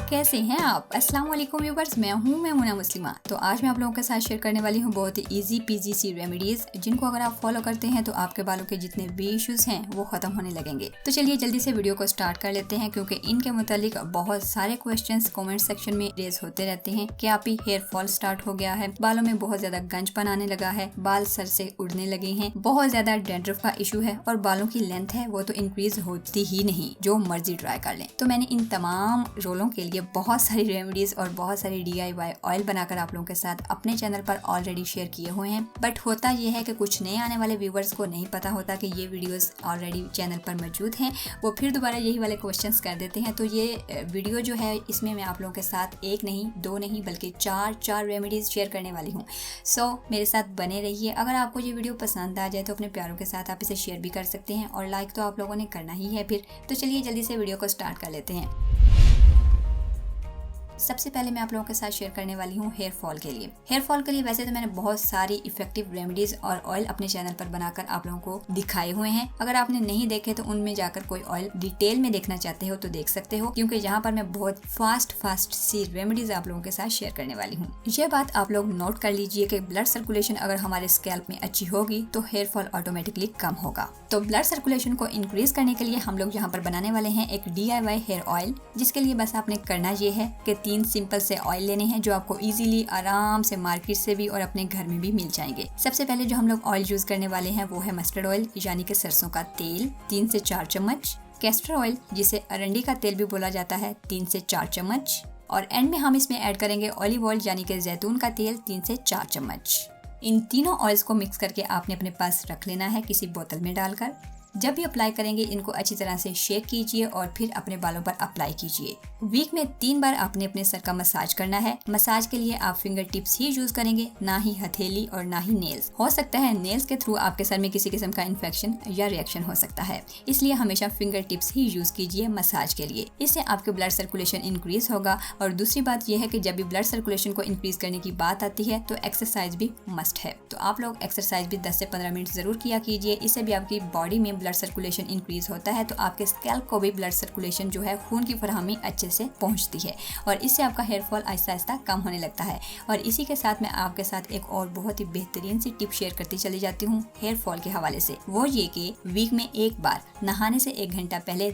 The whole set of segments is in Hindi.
कैसे हैं आप? अस्सलाम वालेकुम व्यूअर्स, मैं हूं मैमुना मुस्लिमा। तो आज मैं आप लोगों के साथ शेयर करने वाली हूं बहुत ही इजी पीजी सी रेमेडीज, जिनको अगर आप फॉलो करते हैं तो आपके बालों के जितने भी इश्यूज हैं वो खत्म होने लगेंगे। तो चलिए जल्दी से वीडियो को स्टार्ट कर लेते हैं, क्योंकि इनके मुतालिक बहुत सारे क्वेश्चंस कमेंट सेक्शन में रेज होते रहते हैं कि आप ही हेयर फॉल स्टार्ट हो गया है, बालों में बहुत ज्यादा गंजपन आने लगा है, बाल सर से उड़ने लगे हैं, बहुत ज्यादा डैंड्रफ का इशू है और बालों की लेंथ है वो तो इंक्रीज होती ही नहीं, जो मर्जी ट्राई कर लें। तो मैंने इन तमाम रोलों के लिए बहुत सारी रेमेडीज और बहुत सारी DIY ऑयल बनाकर आप लोगों के साथ अपने चैनल पर ऑलरेडी शेयर किए हुए हैं। बट होता यह है कि कुछ नए आने वाले व्यूवर्स को नहीं पता होता कि ये वीडियोस ऑलरेडी चैनल पर मौजूद हैं, वो फिर दोबारा यही वाले क्वेश्चंस कर देते हैं। तो ये वीडियो जो है इसमें मैं आप लोगों के साथ एक नहीं, दो नहीं, बल्कि चार रेमेडीज शेयर करने वाली हूँ। सो मेरे साथ बने रहिए। अगर आपको ये वीडियो पसंद आ जाए तो अपने प्यारों के साथ आप इसे शेयर भी कर सकते हैं, और लाइक तो आप लोगों ने करना ही है फिर। तो चलिए जल्दी से वीडियो को स्टार्ट कर लेते हैं। सबसे पहले मैं आप लोगों के साथ शेयर करने वाली हूँ हेयर फॉल के लिए। हेयर फॉल के लिए वैसे तो मैंने बहुत सारी इफेक्टिव रेमेडीज और ऑयल अपने चैनल पर बनाकर आप लोगों को दिखाए हुए हैं। अगर आपने नहीं देखे तो उनमें जाकर कोई ऑयल डिटेल में देखना चाहते हो तो देख सकते हो, क्योंकि यहाँ पर मैं बहुत फास्ट सी रेमेडीज आप लोगों के साथ शेयर करने वाली हूँ। ये बात आप लोग नोट कर लीजिए कि ब्लड सर्कुलेशन अगर हमारे स्कैल्प में अच्छी होगी तो हेयर फॉल ऑटोमेटिकली कम होगा। तो ब्लड सर्कुलेशन को इंक्रीज करने के लिए हम लोग यहाँ पर बनाने वाले हैं एक DIY हेयर ऑयल, जिसके लिए बस आपने करना ये है कि 3 सिंपल से ऑयल लेने हैं, जो आपको इजीली आराम से मार्केट से भी और अपने घर में भी मिल जाएंगे। सबसे पहले जो हम लोग ऑयल यूज करने वाले हैं वो है मस्टर्ड ऑयल, यानी कि सरसों का तेल 3 से 4 चम्मच, कैस्टर ऑयल जिसे अरंडी का तेल भी बोला जाता है 3 से 4 चम्मच, और एंड में हम इसमें ऐड करेंगे ऑलिव ऑयल यानी कि जैतून का तेल 3 से 4 चम्मच। इन तीनों ऑयल्स को मिक्स करके आपने अपने पास रख लेना है किसी बोतल में डालकर। जब भी अप्लाई करेंगे इनको अच्छी तरह से शेक कीजिए और फिर अपने बालों पर अप्लाई कीजिए। वीक में 3 बार आपने अपने सर का मसाज करना है। मसाज के लिए आप फिंगर टिप्स ही यूज करेंगे, ना ही हथेली और ना ही नेल्स। हो सकता है नेल्स के थ्रू आपके सर में किसी किस्म का इन्फेक्शन या रिएक्शन हो सकता है, इसलिए हमेशा फिंगर टिप्स ही यूज कीजिए मसाज के लिए। इससे आपके ब्लड सर्कुलेशन इंक्रीज होगा। और दूसरी बात यह है कि जब भी ब्लड सर्कुलेशन को इंक्रीज करने की बात आती है तो एक्सरसाइज भी मस्ट है। तो आप लोग एक्सरसाइज भी 10 से 15 मिनट जरूर किया कीजिए। इससे भी आपकी बॉडी में ब्लड सर्कुलेशन इंक्रीज होता है, तो आपके स्कैल्प को भी ब्लड सर्कुलेशन जो है, खून की फराहमी अच्छे से पहुंचती है, और इससे आपका हेयर फॉल आहिस्ता आहिस्ता कम होने लगता है। और इसी के साथ मैं आपके साथ एक और बहुत ही बेहतरीन सी टिप शेयर करती चली जाती हूँ हेयर फॉल के हवाले से। वो ये कि वीक में एक बार नहाने से 1 घंटा पहले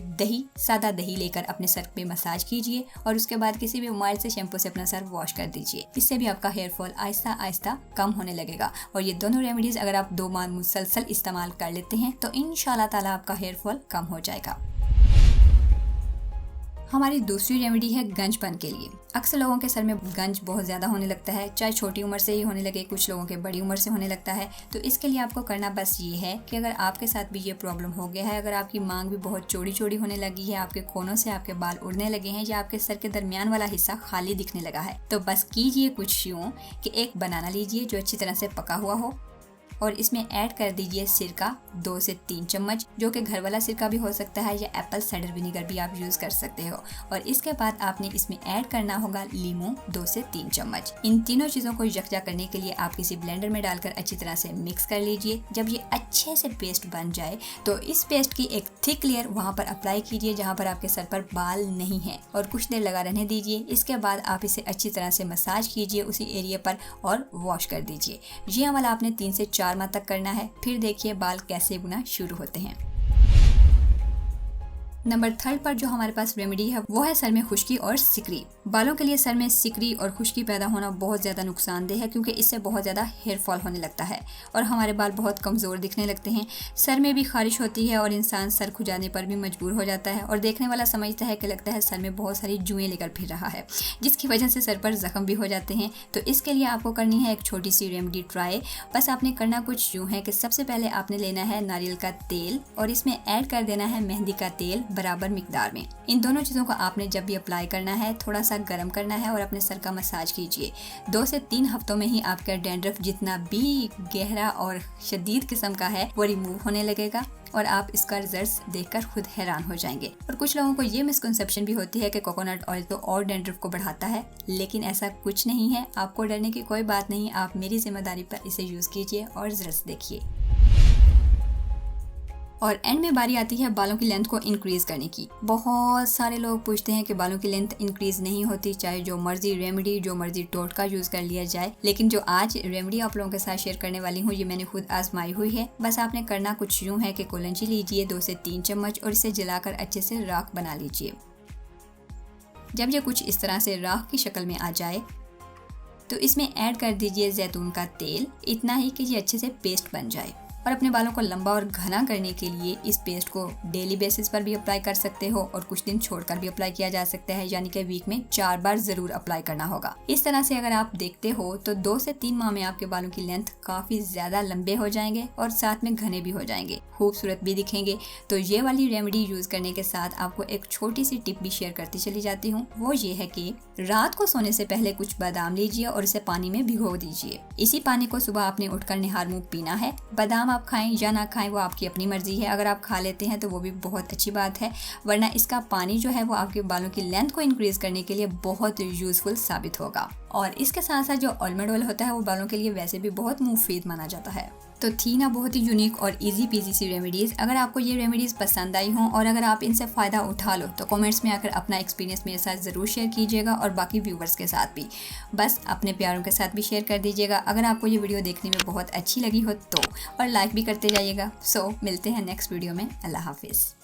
सादा दही लेकर अपने सर पे मसाज कीजिए, और उसके बाद किसी भी माइल्ड से शैम्पू से अपना सर वॉश कर दीजिए। इससे भी आपका हेयर फॉल आहिस्ता आहिस्ता कम होने लगेगा। और ये दोनों रेमेडीज अगर आप 2 माह मुसलसल इस्तेमाल कर लेते हैं तो इंशाल्लाह ताला आपका हेयर फॉल कम हो जाएगा। हमारी दूसरी रेमेडी है गंजपन के लिए। अक्सर लोगों के सर में गंज बहुत ज़्यादा होने लगता है, चाहे छोटी उम्र से ही होने लगे, कुछ लोगों के बड़ी उम्र से होने लगता है। तो इसके लिए आपको करना बस ये है कि अगर आपके साथ भी ये प्रॉब्लम हो गया है, अगर आपकी मांग भी बहुत चौड़ी चौड़ी होने लगी है, आपके कोनों से आपके बाल उड़ने लगे हैं, या आपके सर के दरमियान वाला हिस्सा खाली दिखने लगा है, तो बस कीजिए कुछ यूँ कि एक बनाना लीजिए जो अच्छी तरह से पका हुआ हो, और इसमें ऐड कर दीजिए सिरका 2 से 3 चम्मच, जो कि घर वाला सिरका भी हो सकता है या एप्पल साइडर विनेगर भी आप यूज कर सकते हो। और इसके बाद आपने इसमें ऐड करना होगा लीमू 2 से 3 चम्मच। इन तीनों चीज़ों को यकजा करने के लिए आप किसी ब्लेंडर में डालकर अच्छी तरह से मिक्स कर लीजिए। जब ये अच्छे से पेस्ट बन जाए तो इस पेस्ट की एक थिक लेयर वहाँ पर अप्लाई कीजिए जहाँ पर आपके सर पर बाल नहीं है, और कुछ देर लगा रहने दीजिए। इसके बाद आप इसे अच्छी तरह से मसाज कीजिए उसी एरिया पर और वॉश कर दीजिए। ये अमल आपने 3 से 4 माह तक करना है। फिर देखिए बाल कैसे उगना शुरू होते हैं। नंबर 3 पर जो हमारे पास रेमेडी है वो है सर में खुश्की और सिकरी। बालों के लिए सर में सिकरी और खुश्की पैदा होना बहुत ज़्यादा नुकसानदेह है, क्योंकि इससे बहुत ज़्यादा हेयर फॉल होने लगता है और हमारे बाल बहुत कमज़ोर दिखने लगते हैं। सर में भी खारिश होती है और इंसान सर खुजाने पर भी मजबूर हो जाता है, और देखने वाला समझता है कि लगता है सर में बहुत सारी जुएँ लेकर फिर रहा है, जिसकी वजह से सर पर जख्म भी हो जाते हैं। तो इसके लिए आपको करनी है एक छोटी सी रेमेडी ट्राई। बस आपने करना कुछ यूँ है कि सबसे पहले आपने लेना है नारियल का तेल, और इसमें ऐड कर देना है मेहंदी का तेल बराबर मिकदार में। इन दोनों चीज़ों को आपने जब भी अप्लाई करना है थोड़ा सा गर्म करना है और अपने सर का मसाज कीजिए। 2 से 3 हफ्तों में ही आपका डैंड्रफ जितना भी गहरा और शदीद किस्म का है वो रिमूव होने लगेगा, और आप इसका रिजल्ट देखकर खुद हैरान हो जाएंगे। और कुछ लोगों को ये मिसकंसेप्शन भी होती है कि कोकोनट ऑयल तो और डैंड्रफ को बढ़ाता है, लेकिन ऐसा कुछ नहीं है। आपको डरने की कोई बात नहीं, आप मेरी जिम्मेदारी पर इसे यूज़ कीजिए और रिजल्ट देखिए। और एंड में बारी आती है बालों की लेंथ को इंक्रीज करने की। बहुत सारे लोग पूछते हैं कि बालों की लेंथ इंक्रीज नहीं होती, चाहे जो मर्जी रेमेडी जो मर्जी टोटका यूज कर लिया जाए। लेकिन जो आज रेमेडी आप लोगों के साथ शेयर करने वाली हूँ ये मैंने खुद आजमाई हुई है। बस आपने करना कुछ यूँ है कि कोलंजी लीजिए 2 से 3 चम्मच और इसे जलाकर अच्छे से राख बना लीजिए। जब ये कुछ इस तरह से राख की शक्ल में आ जाए तो इसमें ऐड कर दीजिए जैतून का तेल, इतना ही कि ये अच्छे से पेस्ट बन जाए। और अपने बालों को लंबा और घना करने के लिए इस पेस्ट को डेली बेसिस पर भी अप्लाई कर सकते हो और कुछ दिन छोड़कर भी अप्लाई किया जा सकता है, यानी कि वीक में 4 बार जरूर अप्लाई करना होगा। इस तरह से अगर आप देखते हो तो 2 से 3 माह में आपके बालों की लेंथ काफी ज्यादा लंबे हो जाएंगे और साथ में घने भी हो जाएंगे, खूबसूरत भी दिखेंगे। तो ये वाली रेमेडी यूज करने के साथ आपको एक छोटी सी टिप भी शेयर करती चली जाती हूँ। वो ये है कि रात को सोने से पहले कुछ बादाम लीजिए और इसे पानी में भिगो दीजिए। इसी पानी को सुबह आपने उठकर निहार मुंह पीना है। बादाम आप खाएं या ना खाएं वो आपकी अपनी मर्जी है। अगर आप खा लेते हैं तो वो भी बहुत अच्छी बात है, वरना इसका पानी जो है वो आपके बालों की लेंथ को इंक्रीज करने के लिए बहुत यूजफुल साबित होगा। और इसके साथ साथ जो आलमंड ऑयल होता है वो बालों के लिए वैसे भी बहुत मुफीद माना जाता है। तो थी ना बहुत ही यूनिक और इजी पीजी सी रेमेडीज। अगर आपको ये रेमेडीज पसंद आई हों और अगर आप इनसे फ़ायदा उठा लो तो कमेंट्स में आकर अपना एक्सपीरियंस मेरे साथ ज़रूर शेयर कीजिएगा और बाकी व्यूवर्स के साथ भी। बस अपने प्यारों के साथ भी शेयर कर दीजिएगा अगर आपको ये वीडियो देखने में बहुत अच्छी लगी हो तो, और लाइक भी करते जाइएगा। सो मिलते हैं नेक्स्ट वीडियो में। अल्लाह हाफिज़।